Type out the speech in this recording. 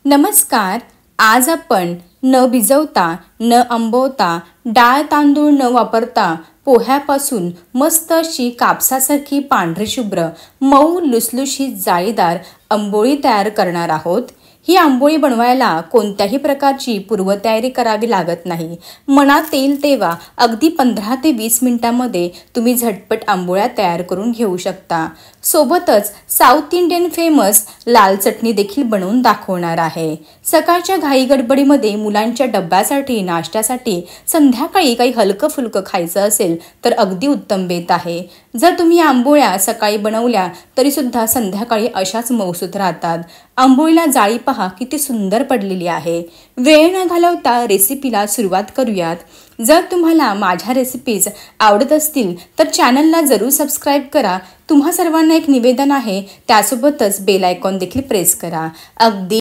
नमस्कार. आज आपण न भिजवता, न आंबवता, डाळ तांदूळ न वापरता पोह्यापासून मस्त अशी कापसासारखी पांढरी शुभ्र मऊ लुसलुशीत जाळीदार आंबोळी तयार करणार आहोत. ही आंबोळी बनवायला कोणत्याही प्रकारची पूर्वतयारी करावी लागत नाही. मनात येईल तेव्हा अगदी 15 ते 20 मिनिटांमध्ये तुम्ही झटपट आंबोळ्या तयार करून घेऊ शकता. सोबतच साऊथ इंडियन फेमस लाल चटणी देखील बनवून दाखवणार आहे. सकाळच्या घाई गडबडीमध्ये मुलांच्या डब्यासाठी, नाश्त्यासाठी, संध्याकाळी काही हलकं फुलकं खायचं असेल तर अगदी उत्तम बेत आहे. जर तुम्ही आंबोळ्या सकाळी बनवल्या तरी सुद्धा संध्याकाळी अशाच मऊसूत राहतात. आंबोळीला जाळी पहा किती सुंदर पडलेली आहे. वेळ न घालवता रेसिपीला सुरुवात करूयात. जर तुम्हाला माझ्या रेसिपीज आवडत असतील तर चॅनलला जरूर सबस्क्राईब करा. तुम्हा सर्वांना एक निवेदन आहे, त्यासोबतच बेल आयकॉन देखील प्रेस करा. अगदी